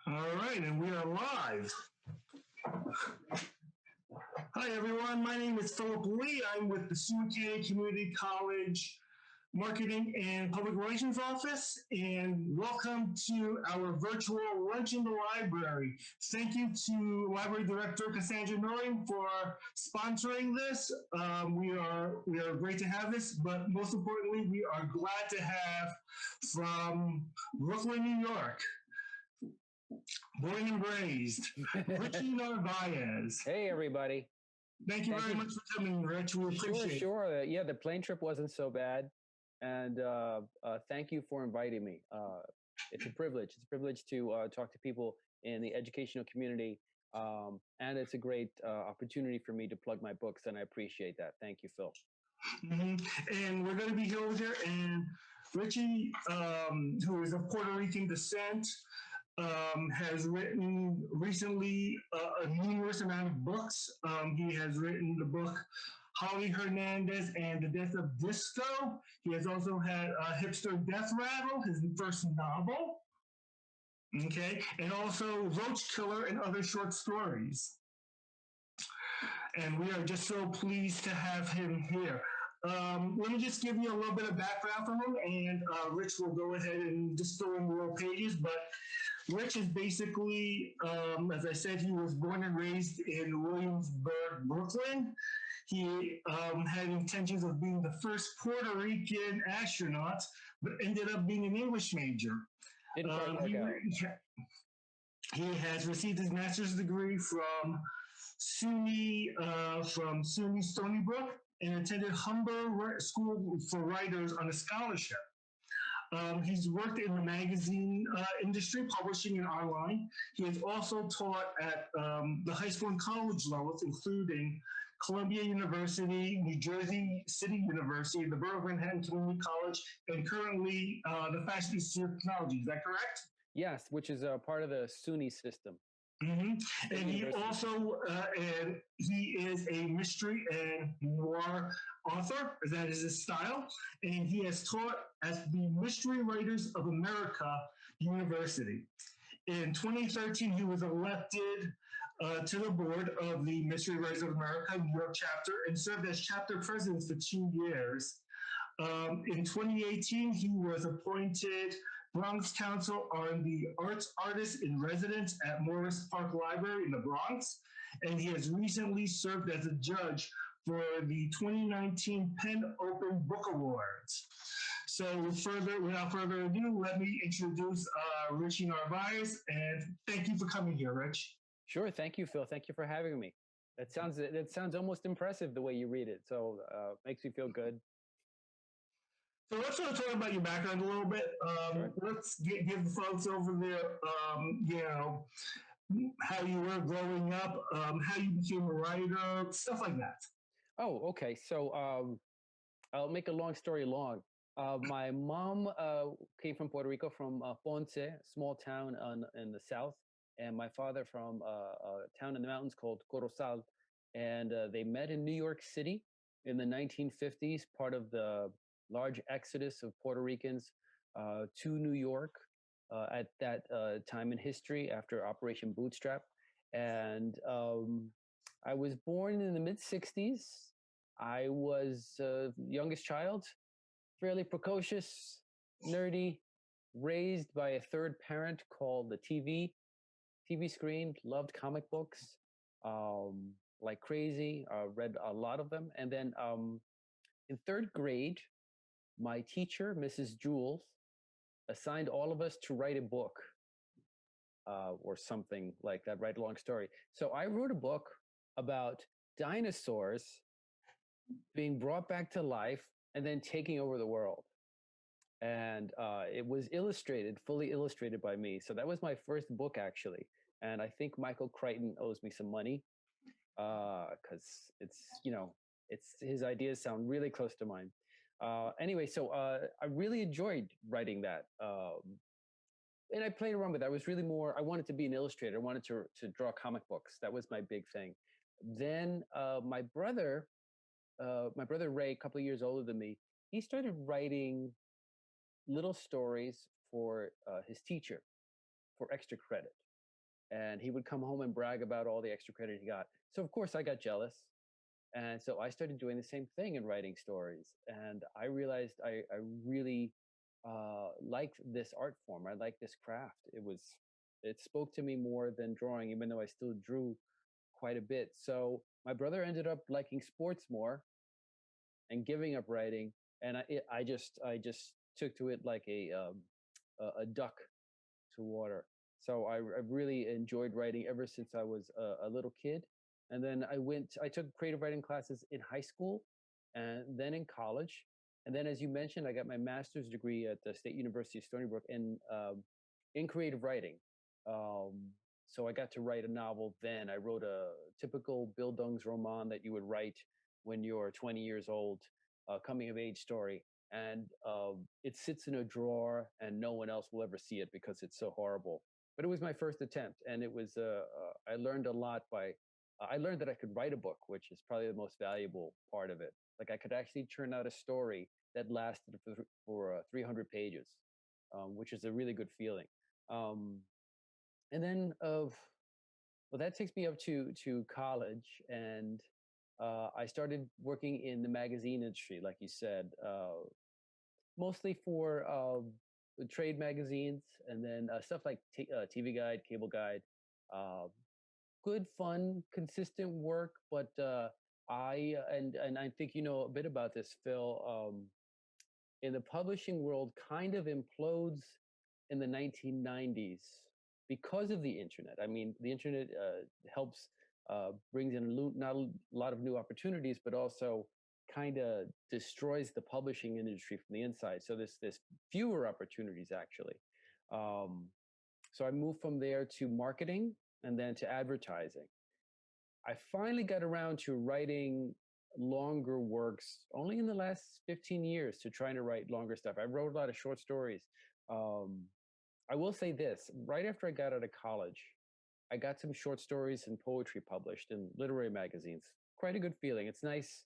All right, and we are live. Hi, everyone. My name is Philip Lee. I'm with the Seward County Community College Marketing and Public Relations Office, and welcome to our virtual lunch in the library. Thank you to Library Director Cassandra Norring for sponsoring this. We are great to have this, but most importantly, we are glad to have from Brooklyn, New York, born and raised, Richie Narvaez. Hey, everybody. Thank you very much for coming, Rich. We appreciate it. Sure. Yeah, the plane trip wasn't so bad. And thank you for inviting me. It's a privilege. It's a privilege to talk to people in the educational community. And it's a great opportunity for me to plug my books, and I appreciate that. Thank you, Phil. And we're going to be here with her. And Richie, who is of Puerto Rican descent, has written recently a numerous amount of books. He has written the book Holly Hernandez and the Death of Disco. He has also had Hipster Death Rattle, his first novel. Okay, and also Roach Killer and other short stories. And we are just so pleased to have him here. Let me just give you a little bit of background from him, and Rich will go ahead and just fill in the little pages. But Rich is basically, as I said, he was born and raised in Williamsburg, Brooklyn. He had intentions of being the first Puerto Rican astronaut, but ended up being an English major. He has received his master's degree from SUNY Stony Brook and attended Humber School for Writers on a scholarship. He's worked in the magazine industry, publishing and online. He has also taught at the high school and college levels, including Columbia University, New Jersey City University, the Borough of Manhattan Community College, and currently the Fashion Institute of Technology. Is that correct? Yes, which is a part of the SUNY system. And he also, and he is a mystery and noir author. That is his style. And he has taught at the Mystery Writers of America University. In 2013, he was elected to the board of the Mystery Writers of America New York chapter and served as chapter president for 2 years. In 2018, he was appointed Bronx Council on the Artist in Residence at Morris Park Library in the Bronx, and he has recently served as a judge for the 2019 Penn Open Book Awards. So without further ado, let me introduce Richie Narvaez, and thank you for coming here, Rich. Sure, thank you, Phil. Thank you for having me. That sounds almost impressive the way you read it, so makes me feel good. So let's sort of talk about your background a little bit. Sure. Let's give the folks over there, how you were growing up, how you became a writer, stuff like that. Oh, okay. So I'll make a long story long. My mom came from Puerto Rico, from Ponce, a small town in the south, and my father from a town in the mountains called Corozal. And they met in New York City in the 1950s, part of the large exodus of Puerto Ricans to New York at that time in history after Operation Bootstrap. And I was born in the mid-60s. I was youngest child, fairly precocious, nerdy, raised by a third parent called the TV screen, loved comic books like crazy, read a lot of them. And then in third grade, my teacher, Mrs. Jules, assigned all of us to write a book or something like that, write a long story. So I wrote a book about dinosaurs being brought back to life and then taking over the world. And it was illustrated, fully illustrated by me. So that was my first book, actually. And I think Michael Crichton owes me some money because his ideas sound really close to mine. Anyway, so I really enjoyed writing that. And I played around with it. I was really I wanted to be an illustrator. I wanted to draw comic books. That was my big thing. Then my brother Ray, a couple of years older than me, he started writing little stories for his teacher for extra credit. and he would come home and brag about all the extra credit he got. So of course I got jealous, and so I started doing the same thing and writing stories. And I realized I really liked this art form. I liked this craft. It spoke to me more than drawing, even though I still drew quite a bit. So my brother ended up liking sports more and giving up writing, and I just took to it like a duck to water. So I really enjoyed writing ever since I was a little kid. And then I took creative writing classes in high school and then in college. And then, as you mentioned, I got my master's degree at the State University of Stony Brook in creative writing. Um, so I got to write a novel then. I wrote a typical Bildungsroman that you would write when you're 20 years old, a coming of age story. And it sits in a drawer and no one else will ever see it because it's so horrible. But it was my first attempt, and I learned a lot I learned that I could write a book, which is probably the most valuable part of it. Like I could actually turn out a story that lasted for 300 pages, which is a really good feeling. Um, and then well, that takes me up to college, and I started working in the magazine industry, like you said, mostly for trade magazines, and then stuff like TV Guide, Cable Guide. Uh, Good, fun, consistent work, but and I think you know a bit about this, Phil. In the publishing world, kind of implodes in the 1990s because of the internet. I mean, the internet helps brings in not a lot of new opportunities, but also kind of destroys the publishing industry from the inside. So there's fewer opportunities actually. Um, so I moved from there to marketing and then to advertising. I finally got around to writing longer works only in the last 15 years, to trying to write longer stuff. I wrote a lot of short stories. Um, I will say this, right after I got out of college, I got some short stories and poetry published in literary magazines. Quite a good feeling. It's nice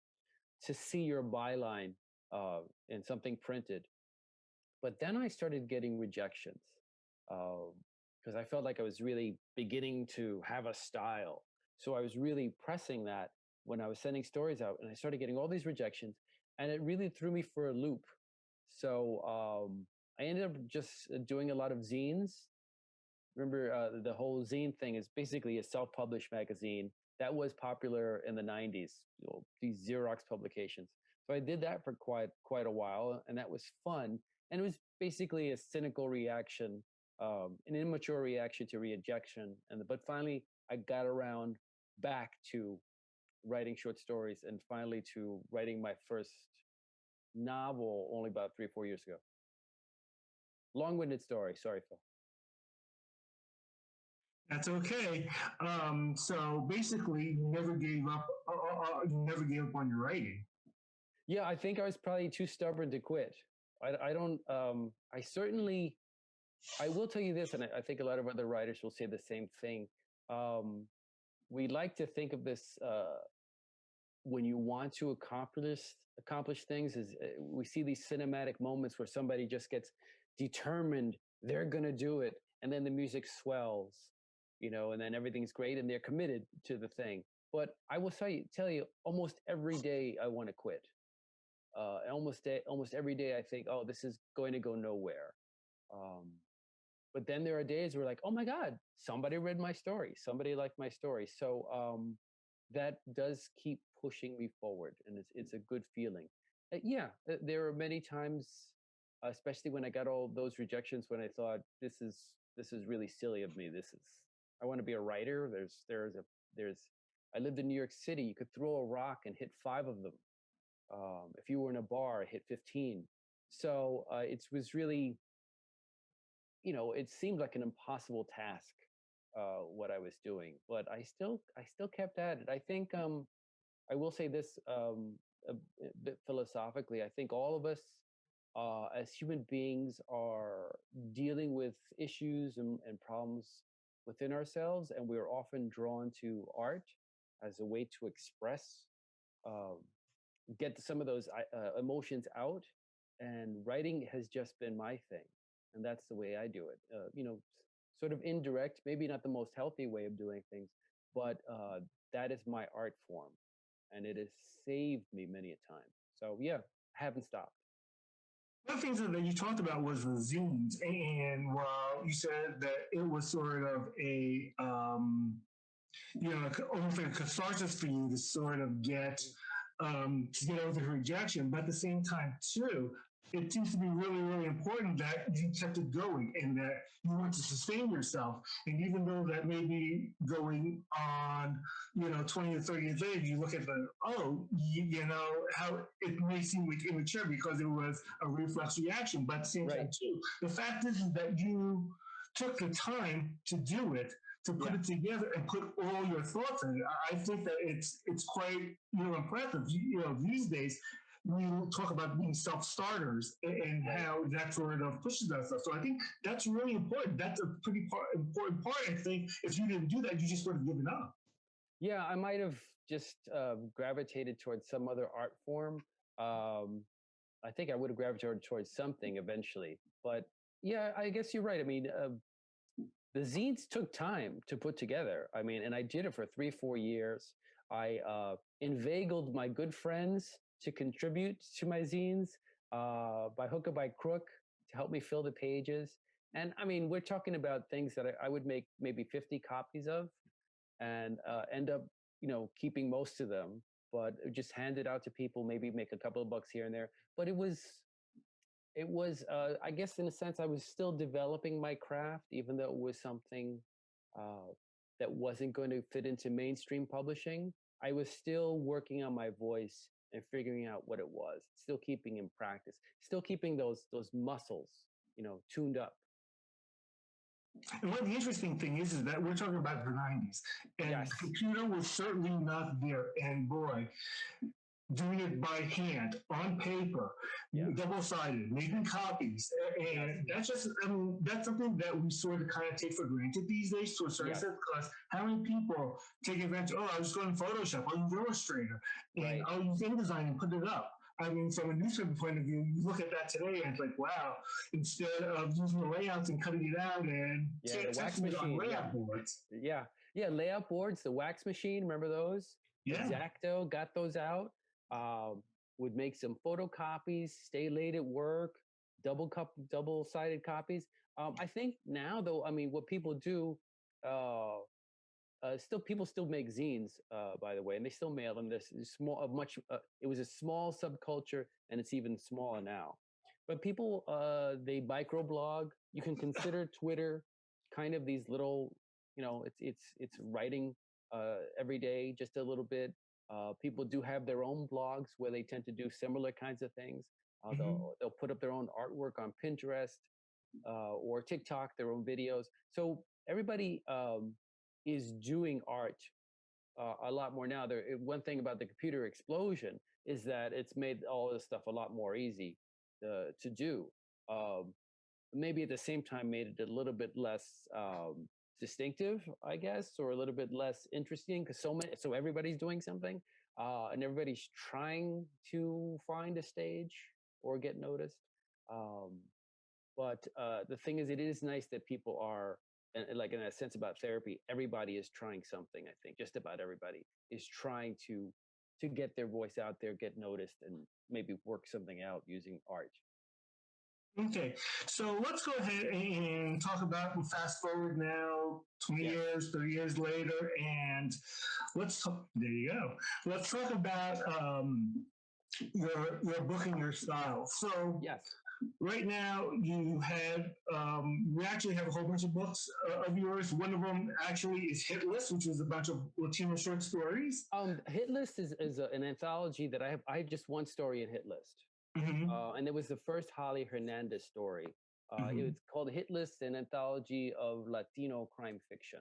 to see your byline in something printed. But then I started getting rejections because I felt like I was really beginning to have a style. So I was really pressing that when I was sending stories out, and I started getting all these rejections, and it really threw me for a loop. So I ended up just doing a lot of zines. Remember, the whole zine thing is basically a self-published magazine that was popular in the 90s, you know, these Xerox publications. So I did that for quite a while, and that was fun. And it was basically a cynical reaction, an immature reaction to rejection. But finally, I got around back to writing short stories, and finally to writing my first novel only about 3 or 4 years ago. Long-winded story. Sorry, Phil. That's okay. So basically, you never gave up. You never gave up on your writing. Yeah, I think I was probably too stubborn to quit. I don't. I certainly. I will tell you this, and I think a lot of other writers will say the same thing. Um, we like to think of this when you want to accomplish things. Is we see these cinematic moments where somebody just gets determined they're going to do it, and then the music swells, you know, and then everything's great, and they're committed to the thing. But I will tell you, almost every day I want to quit. Almost every day I think, oh, this is going to go nowhere. Um, but then there are days where like, oh my God, somebody read my story, somebody liked my story. So that does keep pushing me forward, and it's a good feeling. Yeah, there are many times, especially when I got all those rejections, when I thought this is really silly of me. I want to be a writer. There's I lived in New York City. You could throw a rock and hit five of them. If you were in a bar, hit 15. So it was really, you know, it seemed like an impossible task, what I was doing, but I still kept at it. I think I will say this a bit philosophically. I think all of us, as human beings, are dealing with issues and problems within ourselves, and we are often drawn to art as a way to express, um, get some of those emotions out. And writing has just been my thing, and that's the way I do it. You know, sort of indirect, maybe not the most healthy way of doing things, but that is my art form, and it has saved me many a time. So yeah, I haven't stopped. One of the things that you talked about was the zines, and while you said that it was sort of a almost like a catharsis for you to sort of get over the rejection. But at the same time, too, it seems to be really, really important that you kept it going and that you want to sustain yourself. And even though that may be going on, 20 or 30 years later, you look at how it may seem like immature because it was a reflex reaction. But at the same time, too, the fact is that you took the time to do it, to put it together and put all your thoughts in it. I think that it's quite impressive. These days we talk about being self-starters and how that sort of pushes us. So I think that's really important. That's a pretty important part. I think if you didn't do that, you just would have given up. Yeah, I might have just gravitated towards some other art form. I think I would have gravitated towards something eventually. But yeah, I guess you're right. I mean, the zines took time to put together. I mean, and I did it for 3-4 years. I inveigled my good friends to contribute to my zines by hook or by crook to help me fill the pages. And I mean, we're talking about things that I would make maybe 50 copies of and end up, keeping most of them, but just hand it out to people, maybe make a couple of bucks here and there. But it was, I guess in a sense, I was still developing my craft, even though it was something that wasn't going to fit into mainstream publishing. I was still working on my voice and figuring out what it was, still keeping in practice, still keeping those muscles, tuned up. And one of the interesting things is that we're talking about the 90s, and the computer was certainly not there. And boy, doing it by hand, on paper, double-sided, making copies. And that's something that we sort of kind of take for granted these days to a certain extent, because how many people take advantage, I'll just go in Photoshop, I'll use Illustrator, and I'll use InDesign and put it up. I mean, from a newspaper point of view, you look at that today and it's like, wow, instead of using the layouts and cutting it out and the wax machine on layout boards. Layout boards, the wax machine, remember those? Exacto, got those out. Would make some photocopies, stay late at work, double-sided copies. I think now, though, I mean, what people do, people still make zines, by the way, and they still mail them. This small, it was a small subculture, and it's even smaller now. But people, they microblog. You can consider Twitter kind of these little, it's writing every day, just a little bit. People do have their own blogs where they tend to do similar kinds of things. They'll put up their own artwork on Pinterest or TikTok, their own videos. So everybody is doing art a lot more now. One thing about the computer explosion is that it's made all this stuff a lot more easy to do. Maybe at the same time made it a little bit less distinctive, I guess, or a little bit less interesting because so everybody's doing something and everybody's trying to find a stage or get noticed. But the thing is, it is nice that people are, and like in a sense about therapy, everybody is trying something. I think just about everybody is trying to get their voice out there, get noticed, and maybe work something out using art. Okay, so let's go ahead and talk about, we'll fast forward now 20 years, 30 years later, and there you go. Let's talk about your book and your style. So right now you actually have a whole bunch of books of yours. One of them actually is Hitlist, which is a bunch of Latino short stories. Hitlist is an anthology that I have just one story in Hitlist. And it was the first Holly Hernandez story. It's called Hitlist, an anthology of Latino crime fiction.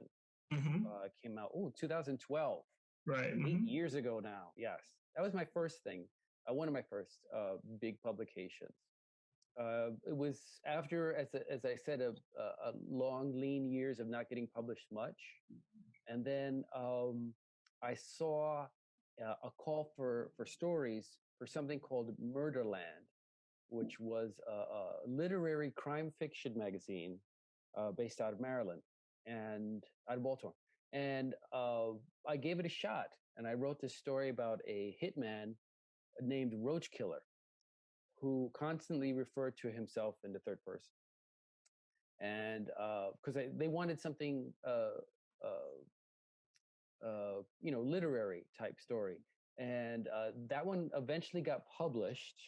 It came out 2012. Right. 8 years ago now. Yes, that was my first thing. One of my first big publications. It was after, as I said, a long, lean years of not getting published much, and then I saw a call for stories for something called Murderland, which was a literary crime fiction magazine based out of Maryland and out of Baltimore. And I gave it a shot, and I wrote this story about a hitman named Roach Killer, who constantly referred to himself in the third person. And because they wanted something, literary type story. And that one eventually got published.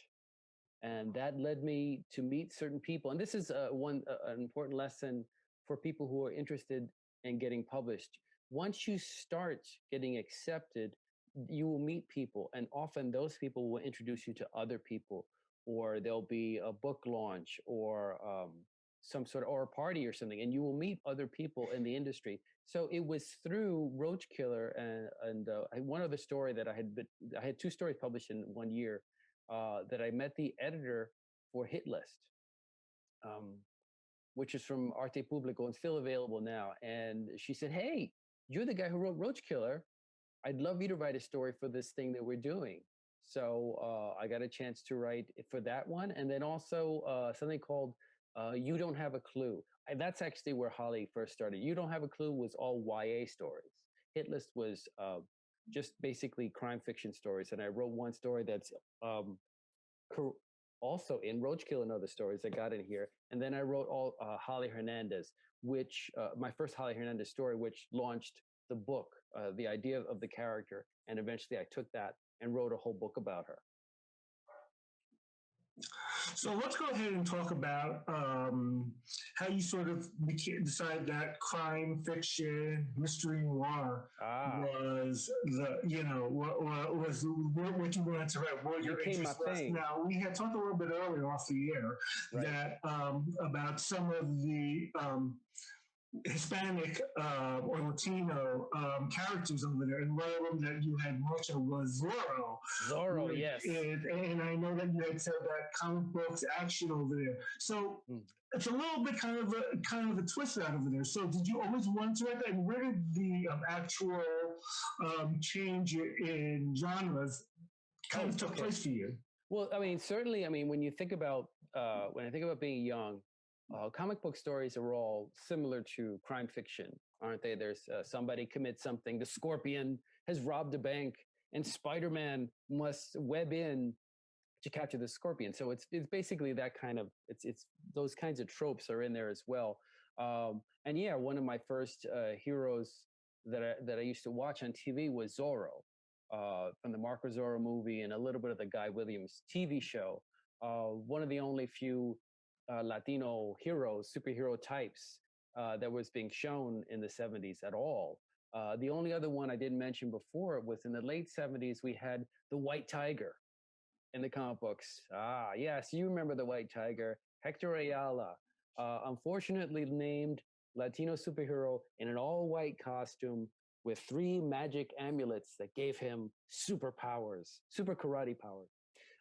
And that led me to meet certain people. And this is an important lesson for people who are interested in getting published. Once you start getting accepted, you will meet people, and often those people will introduce you to other people, or there'll be a book launch or some sort of, or a party or something, and you will meet other people in the industry. So it was through Roach Killer and one other story that I had two stories published in 1 year that I met the editor for Hitlist, which is from Arte Publico and still available now. And she said, "Hey, you're the guy who wrote Roach Killer. I'd love you to write a story for this thing that we're doing." So I got a chance to write for that one. And then also something called You Don't Have a Clue. And that's actually where Holly first started. You Don't Have a Clue was all YA stories. Hitlist was just basically crime fiction stories. And I wrote one story that's also in Roach Killer and other stories that got in here. And then I wrote all Holly Hernandez, which my first Holly Hernandez story, which launched the book, the idea of the character. And eventually I took that and wrote a whole book about her. So let's go ahead and talk about how you sort of decided that crime fiction, mystery noir was was what you wanted to write, what your interest was. Now, we had talked a little bit earlier off the air that about some of the Hispanic or Latino characters over there, and one of them that you had mentioned was Zorro. Zorro, yes. And I know that you had said that comic books action over there. So it's a little bit kind of a twist out over there. So did you always want to write that? And where did the actual change in genres kind of took place for you? Well, I mean, certainly. I mean, when you think about when I think about being young. Comic book stories are all similar to crime fiction, aren't they? There's somebody commits something. The Scorpion has robbed a bank, and Spider-Man must web in to capture the Scorpion. So it's basically that kind of it's those kinds of tropes are in there as well. And yeah, one of my first heroes that I used to watch on TV was Zorro, from the Marco Zorro movie and a little bit of the Guy Williams TV show. One of the only few Latino heroes, superhero types that was being shown in the 70s at all. The only other one I didn't mention before was in the late 70s, we had the White Tiger in the comic books. Yes, you remember the White Tiger, Hector Ayala, unfortunately named Latino superhero in an all-white costume with 3 magic amulets that gave him superpowers, super karate powers.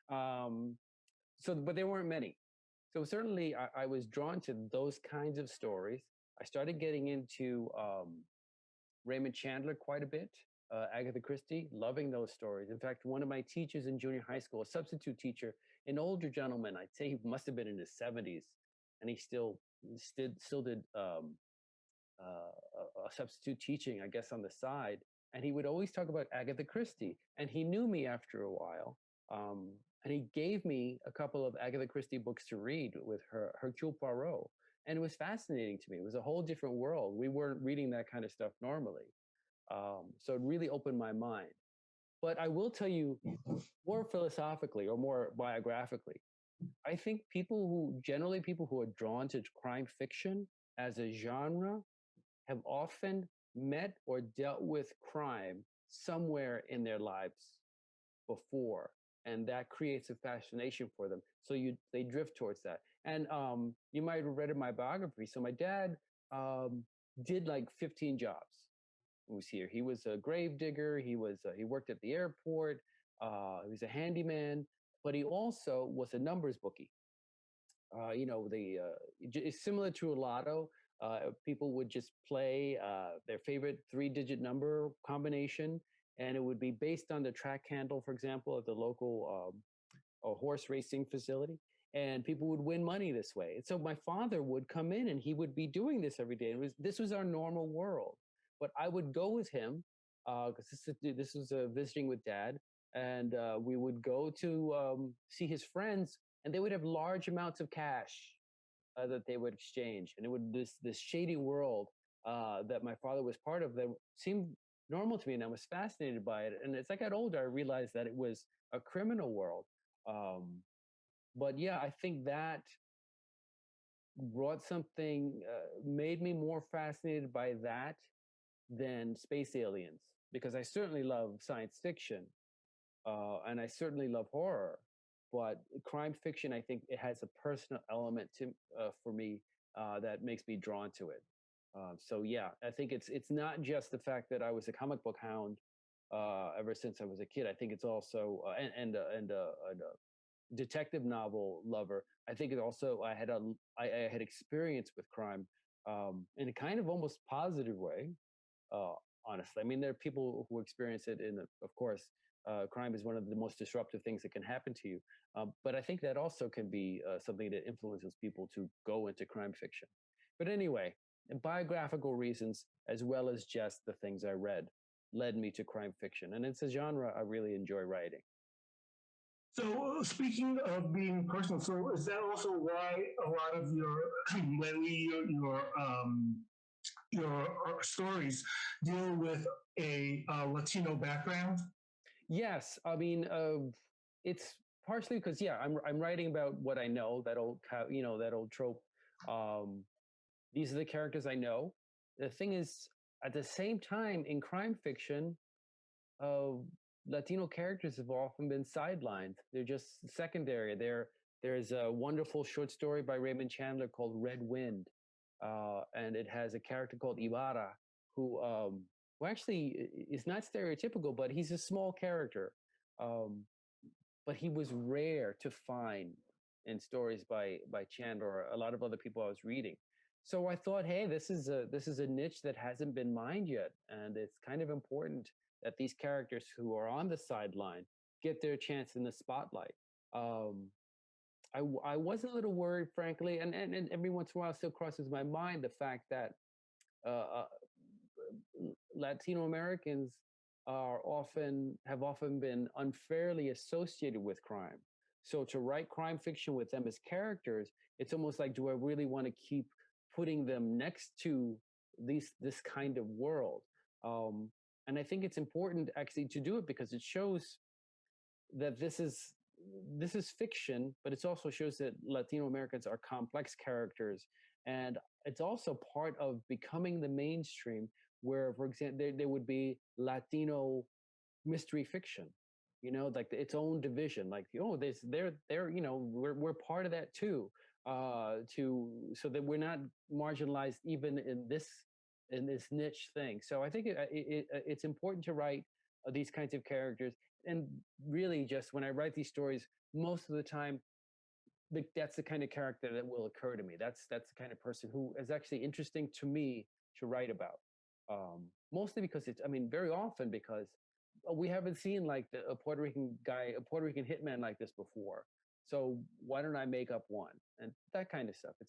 But there weren't many. So certainly I was drawn to those kinds of stories. I started getting into Raymond Chandler quite a bit, Agatha Christie, loving those stories. In fact, one of my teachers in junior high school, a substitute teacher, an older gentleman, I'd say he must have been in his 70s, and he still did a substitute teaching, I guess, on the side. And he would always talk about Agatha Christie. And he knew me after a while. And he gave me a couple of Agatha Christie books to read with Hercule Poirot. And it was fascinating to me. It was a whole different world. We weren't reading that kind of stuff normally. So it really opened my mind. But I will tell you more philosophically or more biographically, I think people who are drawn to crime fiction as a genre have often met or dealt with crime somewhere in their lives before. And that creates a fascination for them. So they drift towards that. And you might have read in my biography. So my dad did like 15 jobs. He was here. He was a grave digger. He worked at the airport. He was a handyman, but he also was a numbers bookie. It's similar to a lotto. People would just play their favorite 3-digit number combination, and it would be based on the track handle, for example, of the local horse racing facility. and people would win money this way. And so my father would come in and he would be doing this every day. This was our normal world. But I would go with him because this was visiting with dad, and we would go to see his friends, and they would have large amounts of cash that they would exchange, and it would this shady world that my father was part of that seemed normal to me, and I was fascinated by it. And as I got older, I realized that it was a criminal world. But yeah, I think that brought something, made me more fascinated by that than space aliens, because I certainly love science fiction, and I certainly love horror, but crime fiction, I think it has a personal element to for me that makes me drawn to it. So yeah, I think it's not just the fact that I was a comic book hound ever since I was a kid. I think it's also and a detective novel lover. I think it also I had experience with crime in a kind of almost positive way. Uh, Honestly, I mean, there are people who experience it of course, crime is one of the most disruptive things that can happen to you. But I think that also can be something that influences people to go into crime fiction. But anyway, biographical reasons, as well as just the things I read, led me to crime fiction. And it's a genre I really enjoy writing. So speaking of being personal, so is that also why a lot of your lately your stories deal with a Latino background? Yes, I mean, it's partially because yeah, I'm writing about what I know, that old that old trope. Um, these are the characters I know. The thing is, at the same time, in crime fiction, uh, Latino characters have often been sidelined. They're just secondary. There's a wonderful short story by Raymond Chandler called Red Wind, and it has a character called Ibarra who actually is not stereotypical, but he's a small character. Um, but he was rare to find in stories by Chandler or a lot of other people I was reading. So I thought, hey, this is a niche that hasn't been mined yet, and it's kind of important that these characters who are on the sideline get their chance in the spotlight. Um, I was a little worried, frankly, and every once in a while still crosses my mind the fact that uh, Latino Americans have often been unfairly associated with crime. So to write crime fiction with them as characters, it's almost like, do I really want to keep putting them next to this kind of world? And I think it's important actually to do it because it shows that this is fiction, but it also shows that Latino Americans are complex characters, and it's also part of becoming the mainstream. Where, for example, there would be Latino mystery fiction, like its own division. Like, oh, they're we're part of that too. To so that we're not marginalized even in this niche thing. So I think it's important to write these kinds of characters. And really, just when I write these stories, most of the time, that's the kind of character that will occur to me. That's the kind of person who is actually interesting to me to write about. Mostly because I mean, very often because we haven't seen like a Puerto Rican guy, a Puerto Rican hitman like this before. So why don't I make up one and that kind of stuff? Uh,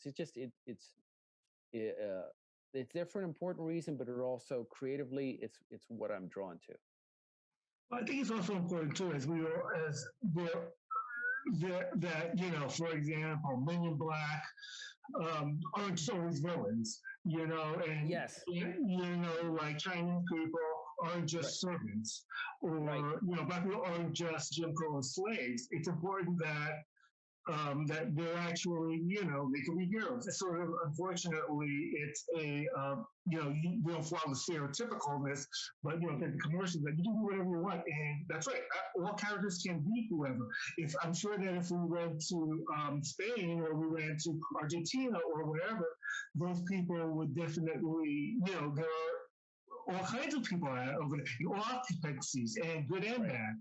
it's there for an important reason, but it also creatively, it's what I'm drawn to. I think it's also important too, as we are as that for example, Men in Black aren't just always villains, and Yes, like Chinese people aren't right, just servants, or right. black people aren't just Jim Crow slaves. It's important that they're actually, they can be heroes. It's sort of, unfortunately, it's you don't follow the stereotypicalness, but, the commercials that you can do whatever you want. And that's right. All characters can be whoever. If I'm sure that if we went to Spain or we went to Argentina or wherever, those people would definitely, there are all kinds of people over there, in all occupancies, and good and Right. bad.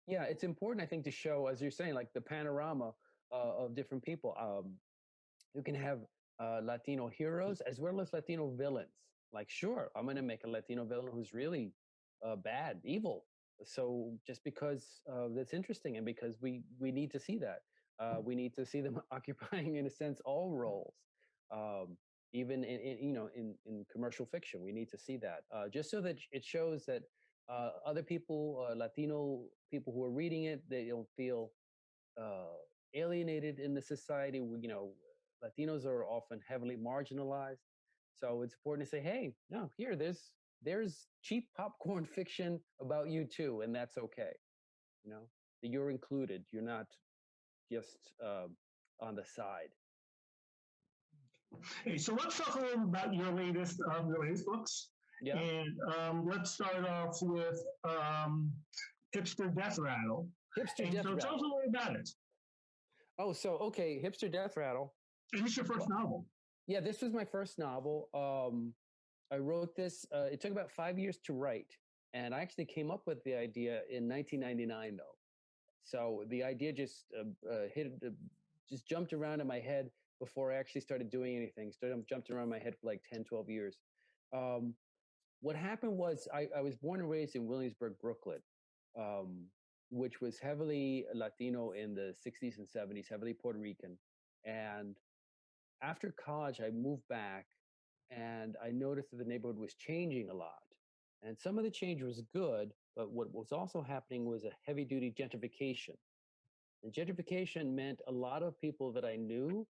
Yeah, it's important, I think, to show, as you're saying, like the panorama of different people. You can have Latino heroes as well as Latino villains. Like, sure, I'm going to make a Latino villain who's really bad, evil. So just because that's interesting, and because we need to see that. We need to see them occupying, in a sense, all roles. Um, Even in commercial fiction, we need to see that, just so that it shows that other people, Latino people who are reading it, they don't feel uh, alienated in the society. Latinos are often heavily marginalized, so it's important to say, hey, no, here, there's cheap popcorn fiction about you too, and that's okay. You know, that you're included. You're not just on the side. Hey, so let's talk a little about your latest books. Yeah. And let's start off with Hipster Death Rattle. Hipster And Death so tell us a Rattle. little about it. Oh, so okay, Hipster Death Rattle. And it's your first novel. Yeah, this was my first novel. I wrote this. It took about 5 years to write, and I actually came up with the idea in 1999, though. So the idea just just jumped around in my head before I actually started doing anything. Jumped around my head for like 10, 12 years. Um, what happened was I was born and raised in Williamsburg, Brooklyn, um, which was heavily Latino in the 60s and 70s, heavily Puerto Rican. And after college, I moved back and I noticed that the neighborhood was changing a lot. And some of the change was good, but what was also happening was a heavy duty gentrification. And gentrification meant a lot of people that I knew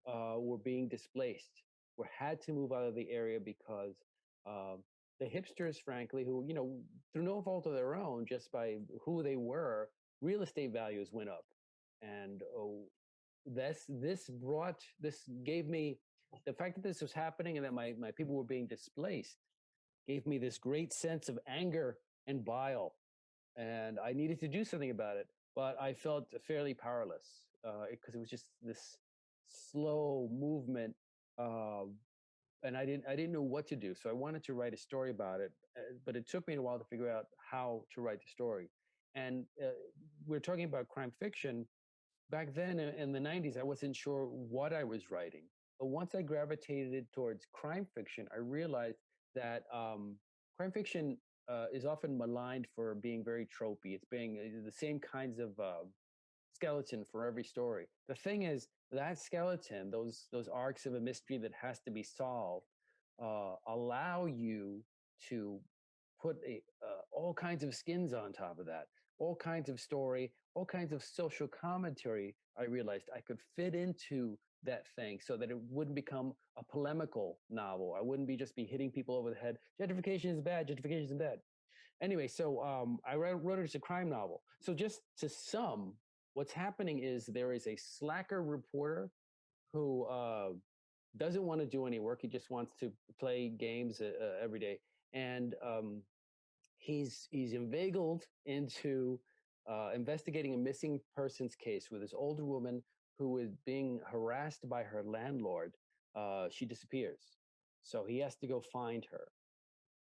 were being displaced, or had to move out of the area because uh, the hipsters, frankly, who, through no fault of their own, just by who they were, real estate values went up. And this gave me the fact that this was happening and that my people were being displaced gave me this great sense of anger and bile, and I needed to do something about it, but I felt fairly powerless because it was just this slow movement, uh, and I didn't know what to do. So I wanted to write a story about it, but it took me a while to figure out how to write the story. And we're talking about crime fiction. Back then in the 90s, I wasn't sure what I was writing. But once I gravitated towards crime fiction, I realized that crime fiction is often maligned for being very tropey. It's being the same kinds of skeleton for every story. The thing is, that skeleton, those arcs of a mystery that has to be solved, allow you to put all kinds of skins on top of that, all kinds of story, all kinds of social commentary. I realized I could fit into that thing so that it wouldn't become a polemical novel. I wouldn't just be hitting people over the head. Gentrification is bad. Gentrification is bad. Anyway, so I wrote it as a crime novel. So just to sum, what's happening is there is a slacker reporter who doesn't want to do any work. He just wants to play games every day. And he's inveigled into investigating a missing persons case with this older woman who is being harassed by her landlord. She disappears. So he has to go find her.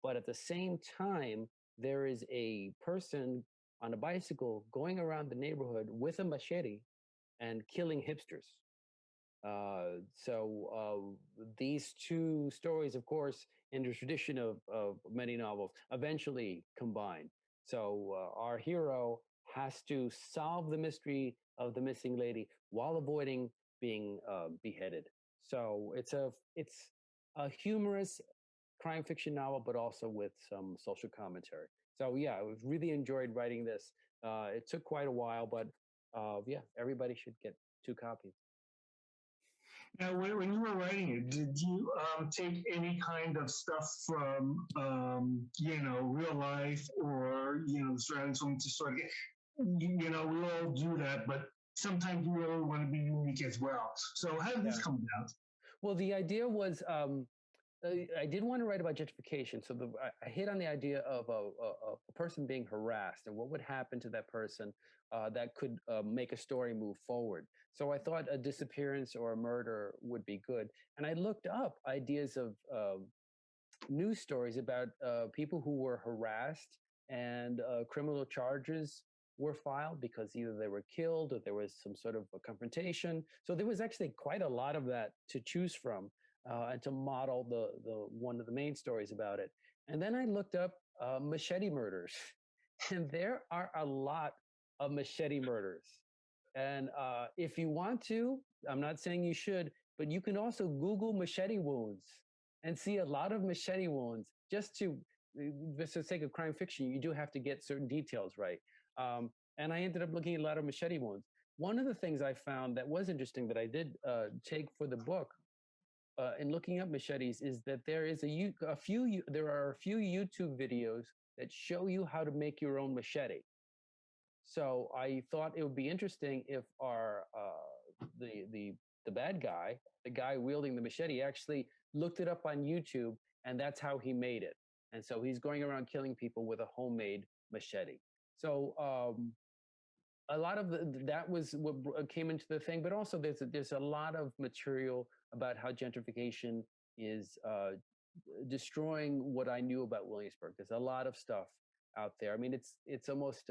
But at the same time, there is a person on a bicycle going around the neighborhood with a machete and killing hipsters. So these two stories, of course, in the tradition of many novels, eventually combine. So our hero has to solve the mystery of the missing lady while avoiding being beheaded. So it's a humorous crime fiction novel, but also with some social commentary. So yeah, I really enjoyed writing this. It took quite a while, but yeah, everybody should get 2 copies. Now, when you were writing it, did you take any kind of stuff from, real life or, surroundings to sort of get, we all do that, but sometimes you really want to be unique as well. So how did this come about? Well, the idea was I did want to write about gentrification. So I hit on the idea of a person being harassed and what would happen to that person that could make a story move forward. So I thought a disappearance or a murder would be good. And I looked up ideas of news stories about people who were harassed and criminal charges were filed because either they were killed or there was some sort of a confrontation. So there was actually quite a lot of that to choose from. And to model the one of the main stories about it. And then I looked up machete murders, and there are a lot of machete murders. And if you want to, I'm not saying you should, but you can also Google machete wounds and see a lot of machete wounds. Just to sake of crime fiction, you do have to get certain details right. And I ended up looking at a lot of machete wounds. One of the things I found that was interesting that I did take for the book in looking up machetes is that there are a few YouTube videos that show you how to make your own machete. So I thought it would be interesting if our the bad guy, the guy wielding the machete, actually looked it up on YouTube, and that's how he made it. And so he's going around killing people with a homemade machete. So a lot of that was what came into the thing, but also there's a lot of material about how gentrification is destroying what I knew about Williamsburg. There's a lot of stuff out there. I mean, it's almost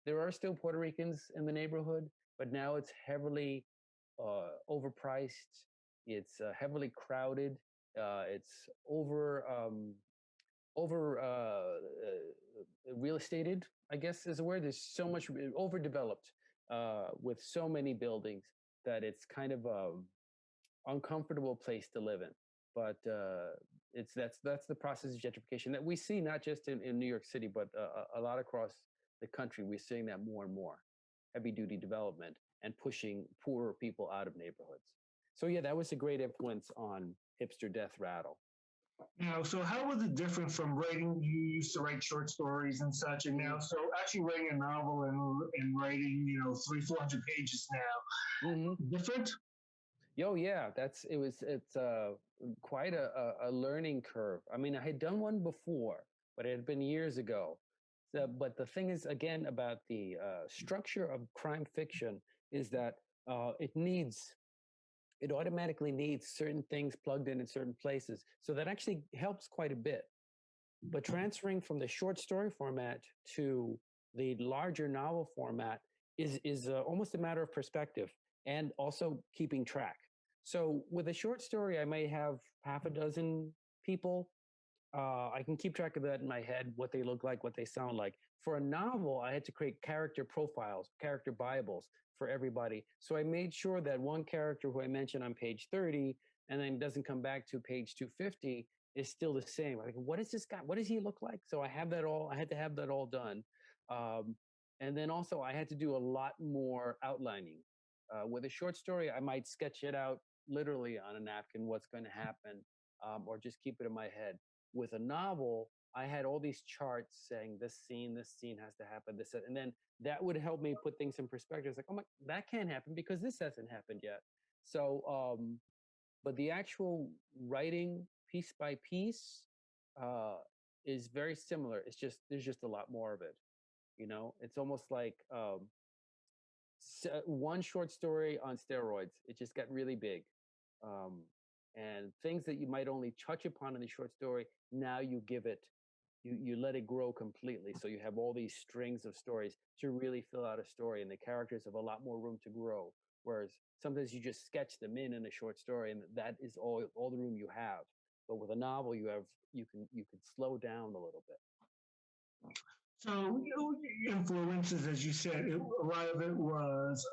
there are still Puerto Ricans in the neighborhood, but now it's heavily overpriced. It's heavily crowded. It's over real estated, I guess is the word. There's so much overdeveloped with so many buildings that it's kind of uncomfortable place to live in. But that's the process of gentrification that we see not just in New York City, but a lot across the country. We're seeing that more and more, heavy duty development and pushing poorer people out of neighborhoods. So yeah, that was a great influence on Hipster Death Rattle. Now, so how was it different from writing? You used to write short stories and such, and now, so actually writing a novel and writing, 300-400 pages now, different? Oh yeah, it's quite a learning curve. I mean, I had done one before, but it had been years ago. So, but the thing is, again, about the structure of crime fiction is that it automatically needs certain things plugged in certain places. So that actually helps quite a bit. But transferring from the short story format to the larger novel format is almost a matter of perspective and also keeping track. So with a short story, I may have half a dozen people. I can keep track of that in my head, what they look like, what they sound like. For a novel, I had to create character profiles, character Bibles for everybody. So I made sure that one character who I mentioned on page 30 and then doesn't come back to page 250 is still the same. Like, what is this guy? What does he look like? So I had to have that all done. And then also I had to do a lot more outlining. With a short story, I might sketch it out literally on a napkin, what's going to happen, or just keep it in my head. With a novel, I had all these charts saying this scene has to happen, and then that would help me put things in perspective. It's like, oh my, that can't happen because this hasn't happened yet. So, but the actual writing piece by piece is very similar. It's just there's just a lot more of it. It's almost like one short story on steroids. It just got really big. And things that you might only touch upon in the short story, now you let it grow completely. So you have all these strings of stories to really fill out a story, and the characters have a lot more room to grow. Whereas sometimes you just sketch them in a short story, and that is all the room you have. But with a novel, you can slow down a little bit. So influences, as you said, a lot of it was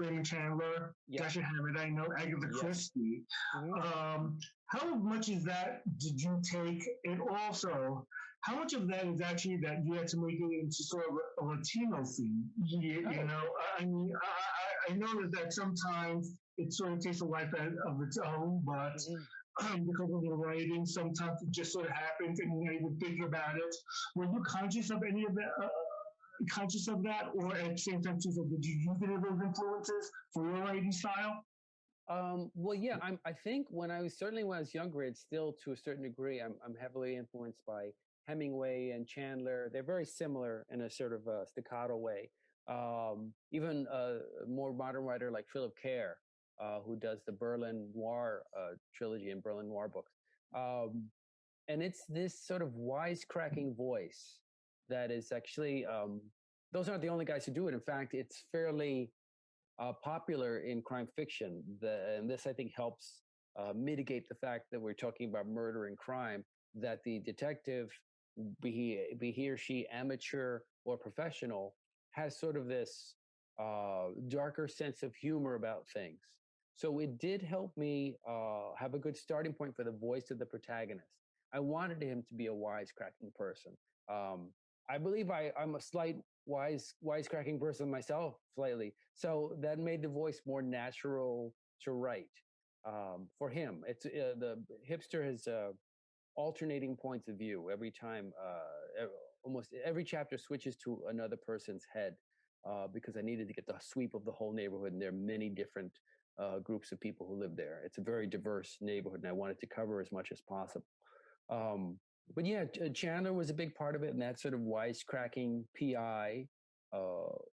Raymond Chandler, Dashiell Hammett, I know Agatha Christie. How much of that did you take? And also, how much of that is actually that you had to make it into sort of a Latino theme? I mean, I know that sometimes it sort of takes a life of its own, but because of the writing, sometimes it just sort of happens, and you would think about it. Were you conscious of any of that? Conscious of that, or at the same time, did you use any of those influences for your writing style? Well, yeah, I think when I was younger, it's still to a certain degree. I'm heavily influenced by Hemingway and Chandler. They're very similar in a sort of staccato way. Even a more modern writer like Philip Kerr, who does the Berlin Noir trilogy and Berlin Noir books. And it's this sort of wisecracking voice that is actually, those aren't the only guys who do it. In fact, it's fairly popular in crime fiction. And this, I think, helps mitigate the fact that we're talking about murder and crime, that the detective, be he or she amateur or professional, has sort of this darker sense of humor about things. So it did help me have a good starting point for the voice of the protagonist. I wanted him to be a wisecracking person. Um, I believe I'm a slight wisecracking person myself, slightly. So that made the voice more natural to write for him. It's the hipster has alternating points of view every time. Almost every chapter switches to another person's head because I needed to get the sweep of the whole neighborhood, and there are many different groups of people who live there. It's a very diverse neighborhood, and I wanted to cover as much as possible. But yeah, Chandler was a big part of it, and that sort of wisecracking PI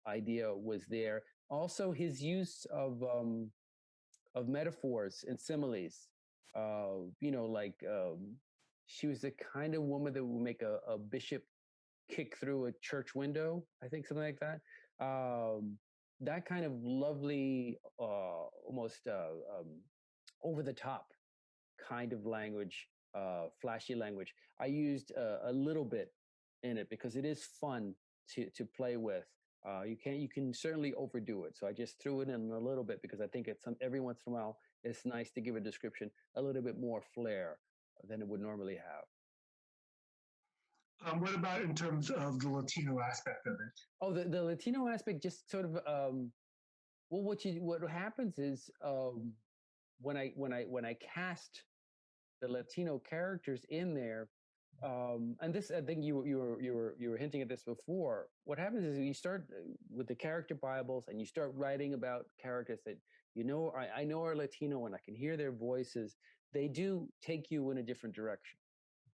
idea was there. Also, his use of metaphors and similes. Like she was the kind of woman that would make a bishop kick through a church window. I think something like that. That kind of lovely, almost over the top kind of language, flashy language. I used a little bit in it because it is fun to play with. You can certainly overdo it. So I just threw it in a little bit because I think every once in a while it's nice to give a description a little bit more flair than it would normally have. What about in terms of the Latino aspect of it? Oh, the Latino aspect just sort of well, what happens is when I cast the Latino characters in there, and this I think you were hinting at this before. What happens is you start with the character Bibles and you start writing about characters that I know are Latino and I can hear their voices. They do take you in a different direction,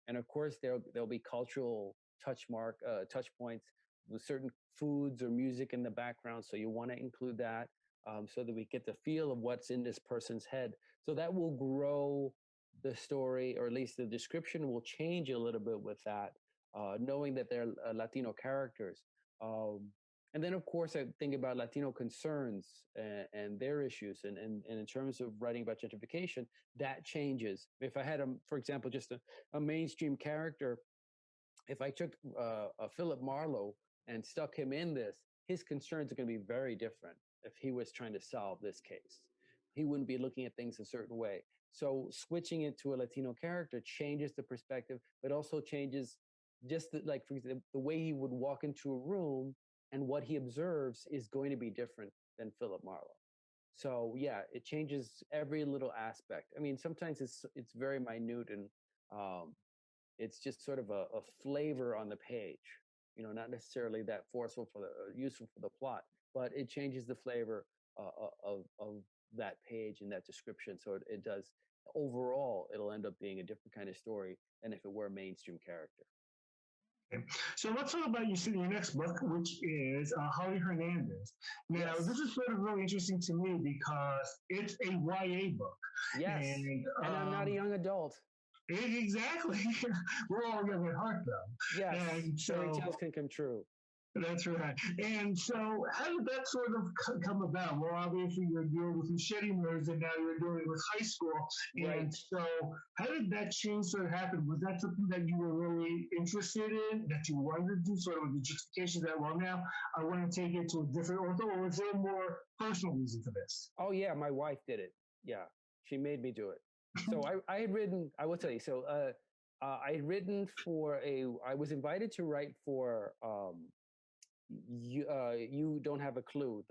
and of course there'll be cultural touch points with certain foods or music in the background. So you want to include that so that we get the feel of what's in this person's head. So that will grow the story, or at least the description will change a little bit with that, knowing that they're Latino characters. And then, of course, I think about Latino concerns and their issues. And in terms of writing about gentrification, that changes. If I had, for example, just a mainstream character, if I took Philip Marlowe and stuck him in this, his concerns are going to be very different if he was trying to solve this case. He wouldn't be looking at things a certain way. So switching it to a Latino character changes the perspective, but also changes just like, for example, the way he would walk into a room and what he observes is going to be different than Philip Marlowe. So yeah, it changes every little aspect. I mean, sometimes it's very minute and it's just sort of a flavor on the page, not necessarily that forceful for the useful for the plot, but it changes the flavor of that page and that description. So it does overall, it'll end up being a different kind of story than if it were a mainstream character. Okay. So let's talk about your next book, which is Holly Hernandez. Now, Yes. This is sort of really interesting to me because it's a YA book. Yes, and I'm not a young adult. Exactly. We're all young at heart, though. Yes, and so, fairy tales can come true. That's right. And so, how did that sort of come about? Well, obviously, you're dealing with machete murders, and now you're dealing with high school. Right. And so, how did that change sort of happen? Was that something that you were really interested in, that you wanted to do, sort of the justification that, well, now I want to take it to a different author, or was there more personal reason for this? Oh, yeah, my wife did it. Yeah, she made me do it. So I had written, I will tell you, so I had written I was invited to write for You Don't Have a Clue,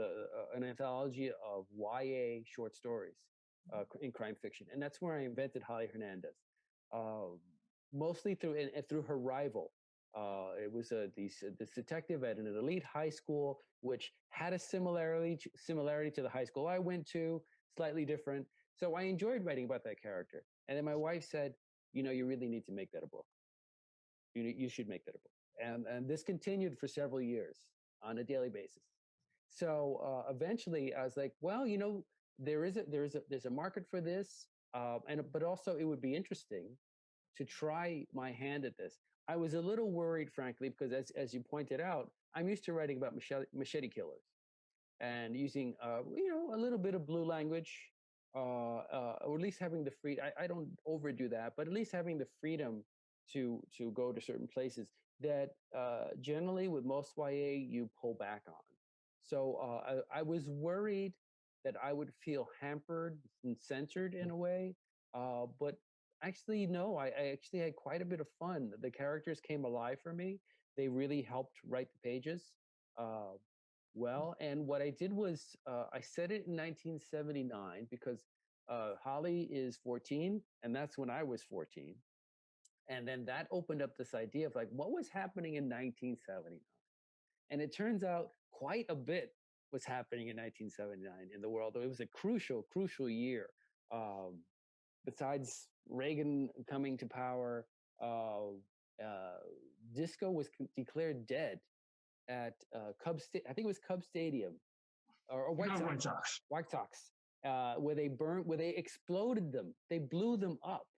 an anthology of YA short stories in crime fiction. And that's where I invented Holly Hernandez, mostly through her rival. It was this detective at an elite high school, which had a similarity to the high school I went to, slightly different. So I enjoyed writing about that character. And then my wife said, you really need to make that a book. You should make that a book. And this continued for several years on a daily basis. So eventually I was like, well, there's a market for this. But also it would be interesting to try my hand at this. I was a little worried, frankly, because as you pointed out, I'm used to writing about machete killers and using, a little bit of blue language, or at least having the free. I don't overdo that, but at least having the freedom to go to certain places that generally with most YA you pull back on. So I was worried that I would feel hampered and censored in a way. But actually, no, I actually had quite a bit of fun. The characters came alive for me. They really helped write the pages uh, well. And what I did was I set it in 1979 because Holly is 14, and that's when I was 14. And then that opened up this idea of like, what was happening in 1979? And it turns out quite a bit was happening in 1979 in the world. It was a crucial, crucial year. Um, Besides Reagan coming to power, uh, disco was declared dead at I think it was Cub Stadium or White Not Sox. White Sox. White Sox, where they exploded them. They blew them up,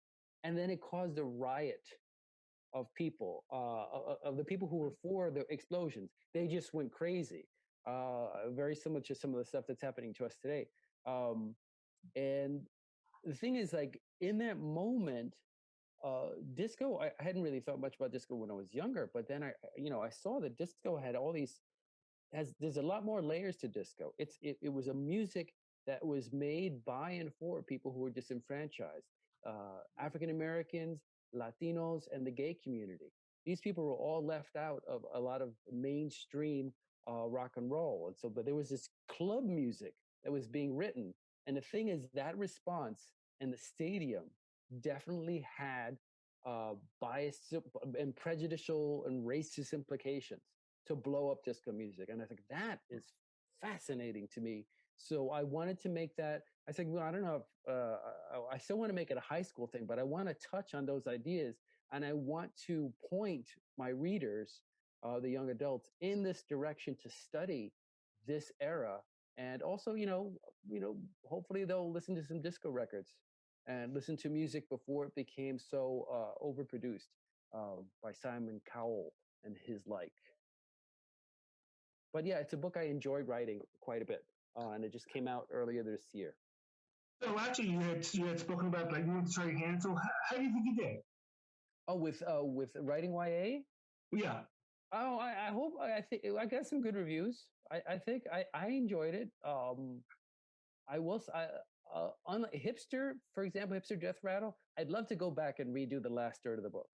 and then it caused a riot of people, of the people who were for the explosions. They just went crazy. Very similar to some of the stuff that's happening to us today. And the thing is, like in that moment, disco. I hadn't really thought much about disco when I was younger, but then I saw that disco had all these there's a lot more layers to disco. It was a music that was made by and for people who were disenfranchised, African Americans, Latinos, and the gay community. These people were all left out of a lot of mainstream rock and roll, and so but there was this club music that was being written, and the thing is that response and the stadium definitely had bias and prejudicial and racist implications to blow up disco music. And I think that is fascinating to me. So I wanted to make that. I said, well, I don't know if I still want to make it a high school thing, but I want to touch on those ideas. And I want to point my readers, the young adults, in this direction to study this era. And also, hopefully they'll listen to some disco records and listen to music before it became so overproduced by Simon Cowell and his like. But yeah, it's a book I enjoyed writing quite a bit, and it just came out earlier this year. So actually, you had spoken about like you want to try your hand. So how do you think you did? Oh, with writing YA? Yeah. Oh, I hope I think I got some good reviews. I think I enjoyed it. I will. On Hipster, for example, Hipster Death Rattle. I'd love to go back and redo the last third of the book.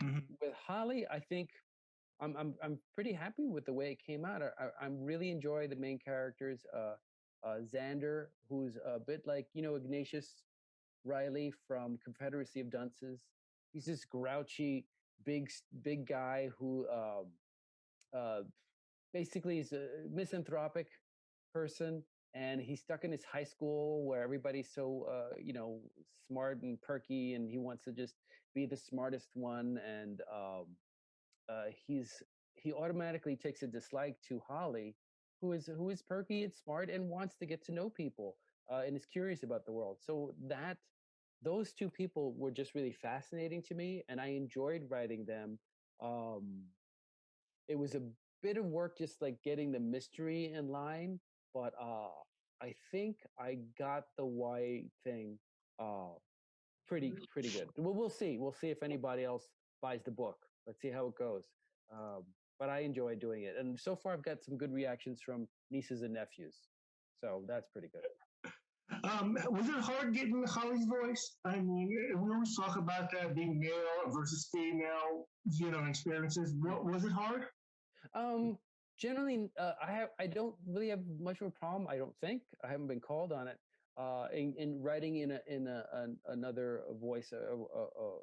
Mm-hmm. With Holly, I think I'm pretty happy with the way it came out. I'm really enjoying the main characters. Xander, who's a bit like Ignatius Riley from Confederacy of Dunces. He's this grouchy, big guy who uh, basically is a misanthropic person, and he's stuck in his high school where everybody's so smart and perky, and he wants to just be the smartest one, and he automatically takes a dislike to Holly, who is perky and smart and wants to get to know people and is curious about the world. So that those two people were just really fascinating to me, and I enjoyed writing them. It was a bit of work just like getting the mystery in line, but I think I got the white thing pretty good. Well, we'll see. We'll see if anybody else buys the book. Let's see how it goes. But I enjoy doing it, and so far I've got some good reactions from nieces and nephews, so that's pretty good. Was it hard getting Holly's voice? I mean, we always talk about that being male versus female, experiences. What was it hard? Generally, I don't really have much of a problem. I don't think I haven't been called on it. In writing another voice,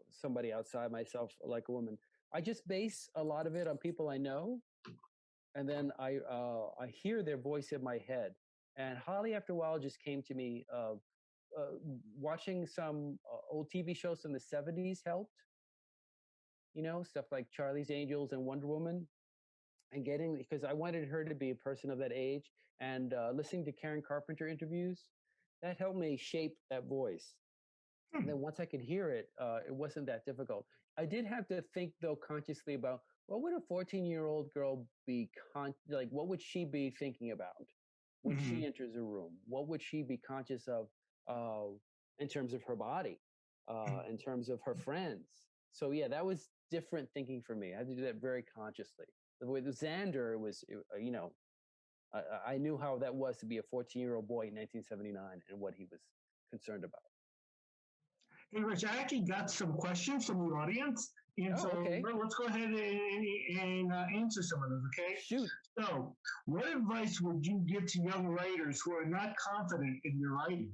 somebody outside myself, like a woman. I just base a lot of it on people I know, and then I hear their voice in my head. And Holly, after a while, just came to me. Watching some old TV shows from the '70s helped. Stuff like Charlie's Angels and Wonder Woman, and getting because I wanted her to be a person of that age, and listening to Karen Carpenter interviews, that helped me shape that voice. And then once I could hear it, it wasn't that difficult. I did have to think though consciously about what would a 14-year-old girl be like? What would she be thinking about when she enters a room? What would she be conscious of in terms of her body, in terms of her friends? So yeah, that was different thinking for me. I had to do that very consciously. The way the Xander was, I knew how that was to be a 14-year-old boy in 1979 and what he was concerned about. Hey, Rich, I actually got some questions from the audience. And Oh, okay. let's go ahead and answer some of those, okay? Shoot. So, what advice would you give to young writers who are not confident in their writing?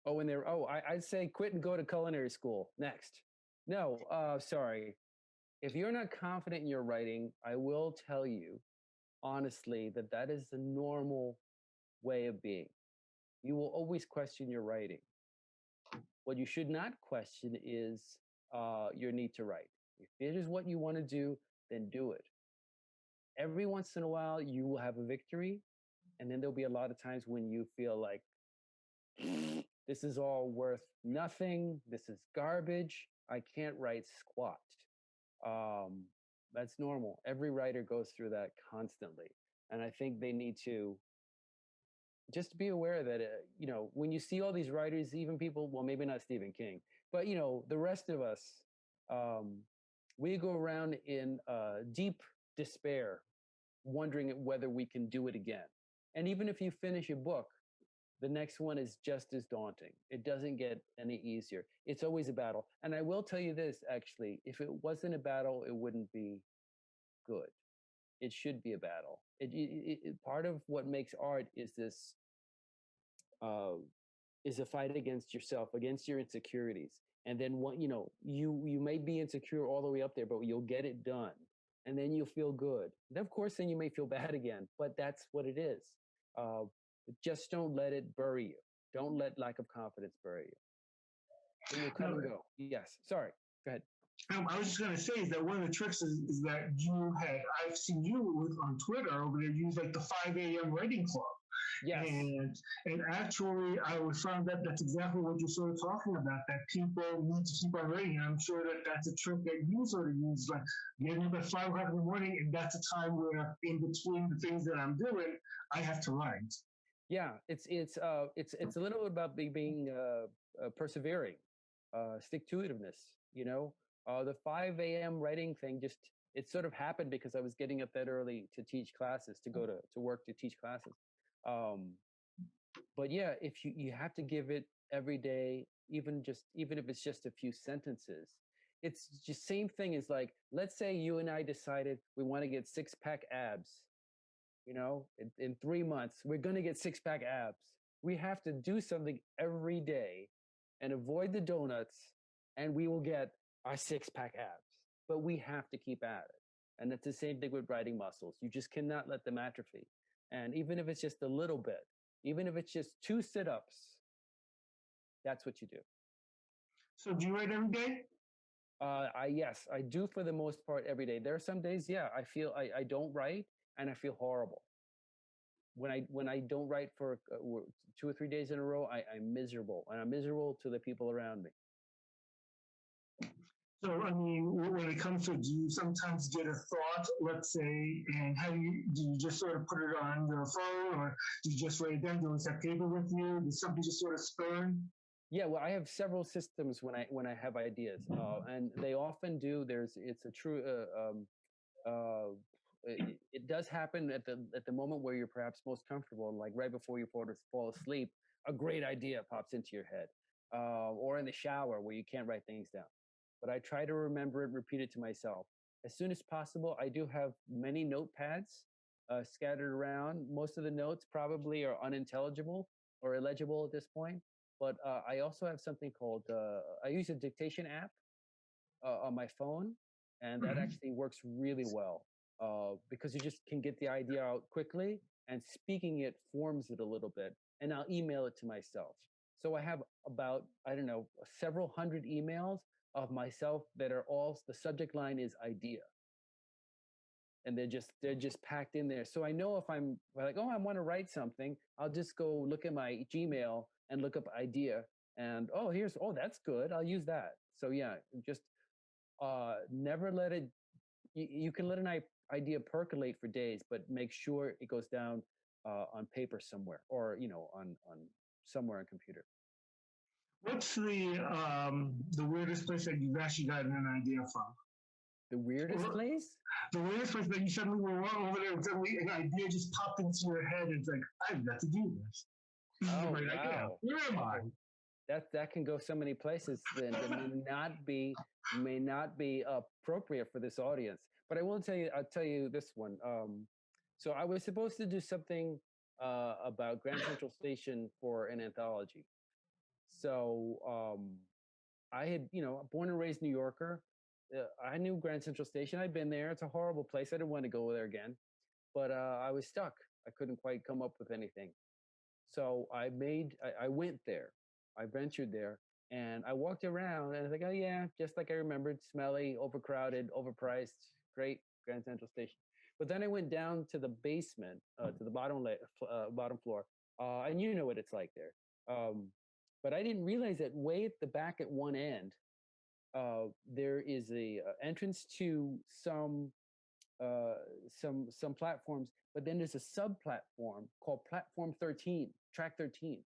Oh, and they're, I'd say quit and go to culinary school next. No, sorry. If you're not confident in your writing, I will tell you honestly that that is the normal way of being. You will always question your writing. What you should not question is your need to write. If it is what you want to do, then do it. Every once in a while, you will have a victory, and then there'll be a lot of times when you feel like this is all worth nothing. This is garbage. I can't write squat. That's normal. Every writer goes through that constantly, and I think they need to just be aware that when you see all these writers, even people, well, maybe not Stephen King, but the rest of us, we go around in deep despair, wondering whether we can do it again. And even if you finish a book, the next one is just as daunting. It doesn't get any easier. It's always a battle. And I will tell you this, actually, if it wasn't a battle, it wouldn't be good. It should be a battle. Part of what makes art is this, is a fight against yourself, against your insecurities. And then you may be insecure all the way up there, but you'll get it done. And then you'll feel good. And of course, then you may feel bad again, but that's what it is. Just don't let it bury you. Don't let lack of confidence bury you. Then you'll come and go. Yes. Sorry. Go ahead. I was just going to say is that one of the tricks is that I've seen you on Twitter over there use like the 5 a.m. writing club. Yes. And actually, I found that that's exactly what you're sort of talking about, that people need to keep on writing. And I'm sure that that's a trick that you sort of use, like getting up at 5 o'clock in the morning, and that's a time where in between the things that I'm doing, I have to write. Yeah, it's a little bit about being persevering, stick-to-itiveness. The 5 a.m. writing thing it sort of happened because I was getting up that early to teach classes, to go to work to teach classes. But yeah, if you have to give it every day, even if it's just a few sentences, it's just same thing as like, let's say you and I decided we want to get 6-pack abs. In 3 months, we're going to get 6-pack abs. We have to do something every day and avoid the donuts, and we will get our 6-pack abs. But we have to keep at it. And it's the same thing with writing muscles. You just cannot let them atrophy. And even if it's just a little bit, even if it's just 2 sit-ups, that's what you do. So do you write every day? Yes, I do for the most part every day. There are some days, yeah, I feel I don't write and I feel horrible. When I don't write for 2 or 3 days in a row, I'm miserable, and I'm miserable to the people around me. So, I mean, when it comes to, do you sometimes get a thought, let's say, and do you just sort of put it on your phone, or do you just write it down? Do you have paper with you? Does something just sort of spur? Yeah, well, I have several systems when I have ideas, and they often do. It's a true. It does happen at the moment where you're perhaps most comfortable, like right before you fall asleep. A great idea pops into your head, or in the shower where you can't write things down. But I try to remember it, repeat it to myself as soon as possible. I do have many notepads scattered around. Most of the notes probably are unintelligible or illegible at this point. But I also have something called I use a dictation app on my phone, and that actually works really well. Because you just can get the idea out quickly, and speaking it forms it a little bit, and I'll email it to myself. So I have about, I don't know, several hundred emails of myself that are all, the subject line is idea. And they're just packed in there. So I know if I'm like, I want to write something, I'll just go look at my Gmail and look up idea, and that's good, I'll use that. So yeah, just never let it, you can let an idea percolate for days, but make sure it goes down on paper somewhere, or on somewhere on computer. What's the weirdest place that you've actually gotten an idea from? The weirdest place? The weirdest place that you suddenly were over there and suddenly an idea just popped into your head and it's like, I've got to do this. This is Oh, a great idea. wow. Where am I? That can go so many places that may not be appropriate for this audience. But I'll tell you this one. So I was supposed to do something about Grand Central Station for an anthology. So I had, born and raised New Yorker. I knew Grand Central Station. I'd been there. It's a horrible place. I didn't want to go there again. But I was stuck. I couldn't quite come up with anything. So I went there. I ventured there. And I walked around and I was like, oh, yeah, just like I remembered, smelly, overcrowded, overpriced, great Grand Central Station. But then I went down to the basement, to the bottom floor. And you know what it's like there. But I didn't realize that way at the back at one end, there is a entrance to some platforms, but then there's a sub platform called Platform 13, Track 13,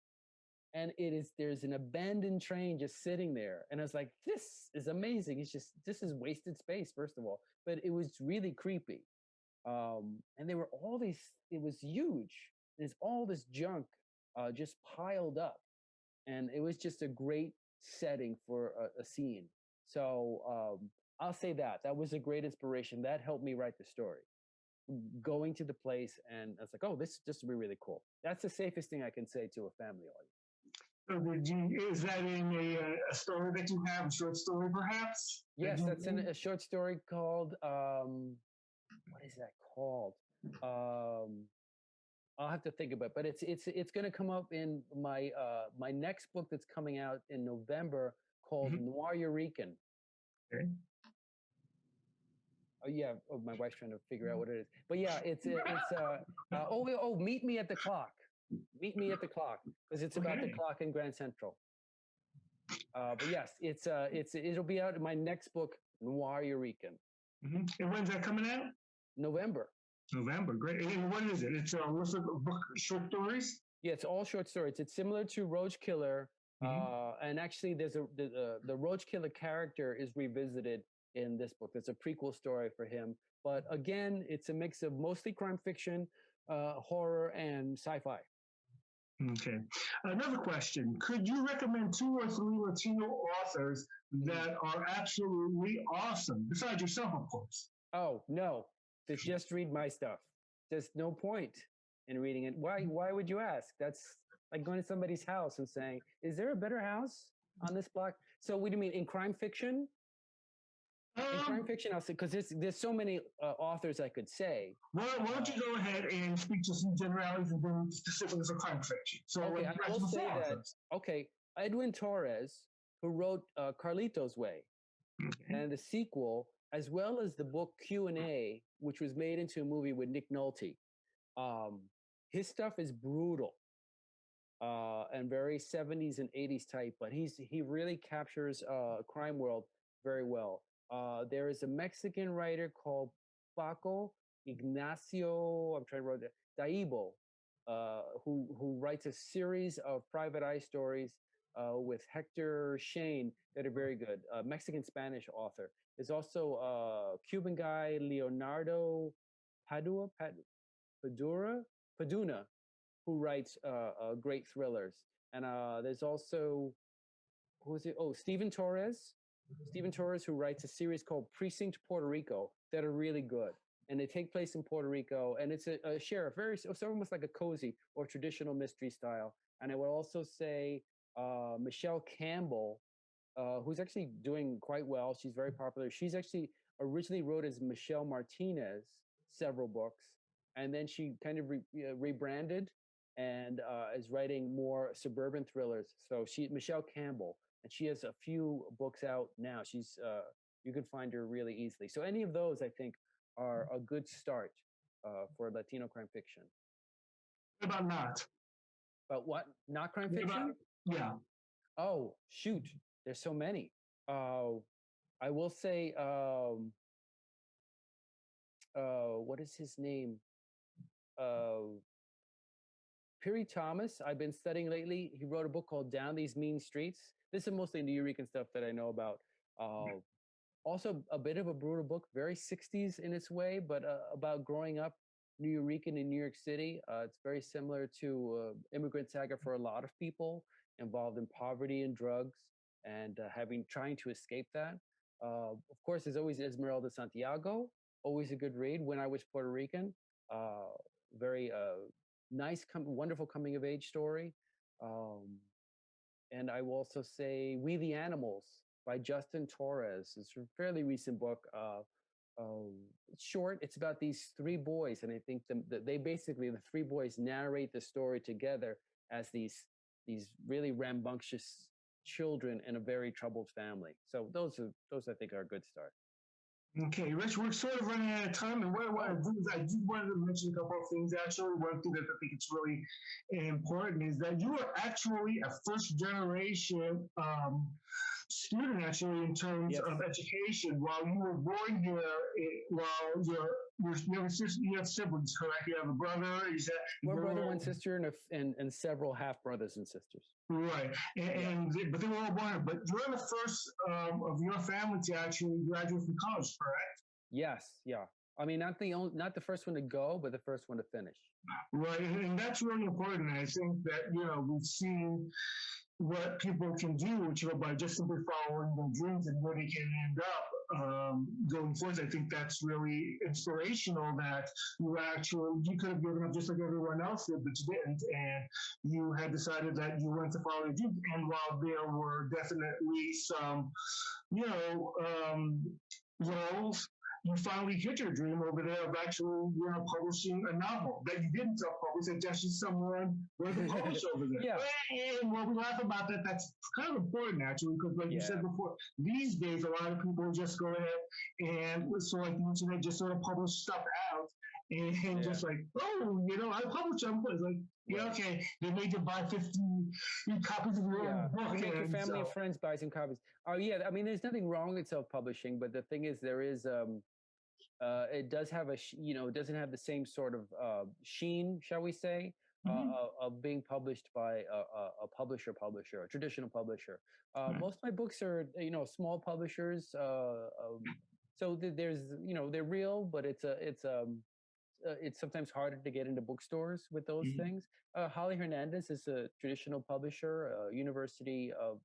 and there's an abandoned train just sitting there, and I was like, this is amazing. This is wasted space, first of all, but it was really creepy, and there were all these. It was huge. There's all this junk just piled up, and it was just a great setting for a scene. So I'll say that was a great inspiration. That helped me write the story. Going to the place, and I was like, oh, this will be really cool. That's the safest thing I can say to a family audience. So is that in a story that you have, a short story perhaps? Yes, that's in a short story called, what is that called? I'll have to think about it, but it's going to come up in my my next book that's coming out in November called Noir Eureka. Okay. Oh yeah, my wife's trying to figure out what it is, but yeah, meet me at the clock. Meet me at the clock, because it's about the clock in Grand Central. But yes, it'll be out in my next book, Noir Eureka. And when's that coming out? November. November, great. And what is it? It's a book, short stories. Yeah, it's all short stories. It's similar to Roach Killer, and actually, there's the Roach Killer character is revisited in this book. It's a prequel story for him, but again, it's a mix of mostly crime fiction, horror, and sci-fi. Okay. Another question. Could you recommend 2 or 3 Latino authors that are absolutely awesome, besides yourself, of course? Oh, no. Just read my stuff. There's no point in reading it. Why would you ask? That's like going to somebody's house and saying, is there a better house on this block? So what do you mean, in crime fiction? In crime fiction, I'll say, because there's so many authors I could say. Well, why don't you go ahead and speak to some generalities and then specifics of crime fiction? So okay, I will say that. Okay, Edwin Torres, who wrote Carlito's Way, and the sequel, as well as the book Q&A, which was made into a movie with Nick Nolte. His stuff is brutal and very 70s and 80s type, but he really captures crime world very well. There is a Mexican writer called Paco Ignacio, I'm trying to write that, Daibo, who writes a series of private eye stories with Hector Shane that are very good. Mexican-Spanish author. There's also a Cuban guy, Leonardo Paduna, who writes great thrillers. And there's also, who is it? Oh, Stephen Torres, who writes a series called Precinct Puerto Rico that are really good. And they take place in Puerto Rico. And it's a sheriff, it's almost like a cozy or traditional mystery style. And I would also say Michelle Campbell, who's actually doing quite well. She's very popular. She's actually originally wrote as Michelle Martinez several books. And then she kind of rebranded and is writing more suburban thrillers. So Michelle Campbell, and she has a few books out now. She's you can find her really easily. So any of those, I think, are a good start for Latino crime fiction. What about not? But what? Not crime fiction? Yeah. Oh, shoot. There's so many. I will say, what is his name? Perry Thomas, I've been studying lately. He wrote a book called Down These Mean Streets. This is mostly New Eureka stuff that I know about. Also, a bit of a brutal book, very 60s in its way, but about growing up New Eureka in New York City. It's very similar to Immigrant Saga for a lot of people involved in poverty and drugs and having trying to escape that. Of course, there's always Esmeralda Santiago, always a good read. When I was Puerto Rican, uh, very nice, wonderful coming of age story. Um, and I will also say We the Animals by Justin Torres. It's a fairly recent book. It's short. It's about these three boys, and I think they basically the three boys narrate the story together as these really rambunctious children in a very troubled family. So those I think are a good start. Okay, Rich, we're sort of running out of time, and what I want to do is I just wanted to mention a couple of things. Actually, one thing that I think it's really important is that you are actually a first generation student, actually, in terms Yes. of education. While you were born here, while you have siblings, correct? You have a brother. One brother, one sister, and several half brothers and sisters. Right, but they were all born. But you're the first of your family to actually graduate from college, correct? Yes, yeah. I mean, not the first one to go, but the first one to finish. Right, and that's really important. I think that we've seen what people can do, by just simply following their dreams and where they can end up going forward. I think that's really inspirational that you could have given up just like everyone else did, but you didn't, and you had decided that you wanted to follow your dreams. And while there were definitely some, roles, you finally hit your dream over there of actually, publishing a novel that you didn't self-publish, and just someone was to publish over there. Yeah. And when we laugh about that, that's kind of important, actually, because like you said before, these days, a lot of people just go ahead and, so like the internet, just sort of publish stuff out, and just like, I published them. It's like, okay, they made you buy 50 copies of your own book. You make your family and friends buy some copies. Oh, yeah. I mean, there's nothing wrong with self-publishing, but the thing is, there is, it does have it doesn't have the same sort of sheen, shall we say, of being published by a publisher, a traditional publisher. Most of my books are, small publishers. So there's, they're real, but it's sometimes harder to get into bookstores with those things. Holly Hernandez is a traditional publisher, University of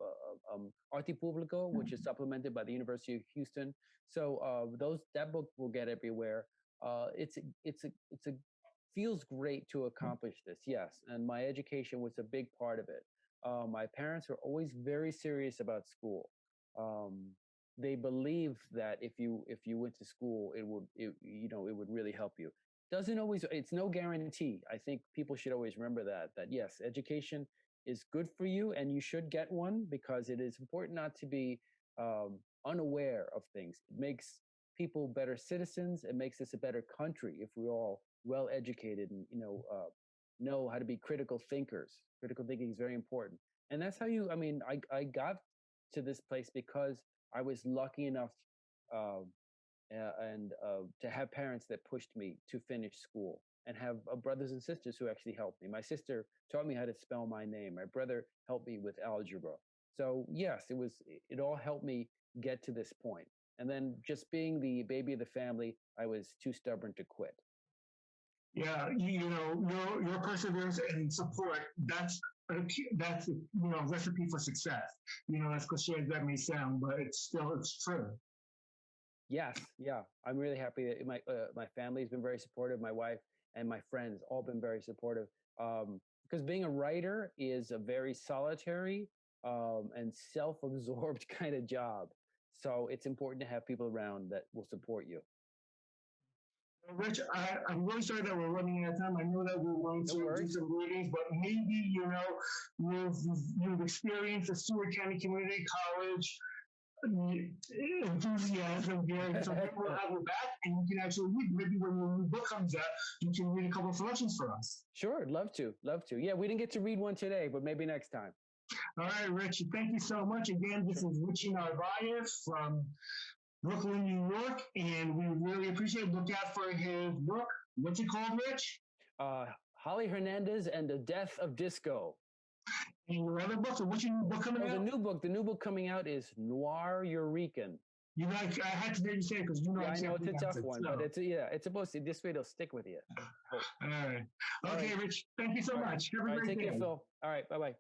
Arte Publico, which is supplemented by the University of Houston. So that book will get everywhere. It's a feels great to accomplish this, yes. And my education was a big part of it. My parents were always very serious about school. They believed that if you went to school, it would really help you. Doesn't always, it's no guarantee. I think people should always remember that yes, education is good for you and you should get one, because it is important not to be unaware of things. It makes people better citizens. It makes us a better country if we're all well educated and know how to be critical thinkers. Critical thinking is very important, and that's how I got to this place because I was lucky enough to have parents that pushed me to finish school, and have brothers and sisters who actually helped me. My sister taught me how to spell my name. My brother helped me with algebra. So yes, it all helped me get to this point. And then just being the baby of the family, I was too stubborn to quit. Yeah, your perseverance and support, that's a recipe for success. As cliche as that may sound, but it's true. Yes, yeah, I'm really happy that my family's been very supportive. My wife and my friends all been very supportive. Because being a writer is a very solitary and self-absorbed kind of job. So it's important to have people around that will support you. Rich, I'm really sorry that we're running out of time. I know that we're going to do some readings, but maybe, you've experienced the Stewart County Community College enthusiasm here. So maybe we'll have you back and you can actually read. Maybe when your new book comes out, you can read a couple of selections for us. Sure, love to. Yeah, we didn't get to read one today, but maybe next time. All right, Rich, thank you so much. Again, this is Richie Narvaez from Brooklyn, New York, and we really appreciate it. Look out for his book. What's it called, Rich? Holly Hernandez and the Death of Disco. And your other books, or what's your new book coming out? The new book coming out is Noir Eureka. You like? I had to maybe say because you know. Yeah, I know it's a tough accent, one, so. but it's supposed to. This way, it'll stick with you. All right. All Okay, right. Rich. Thank you so much. Have a All right, great take day. care, Phil. All right, bye bye.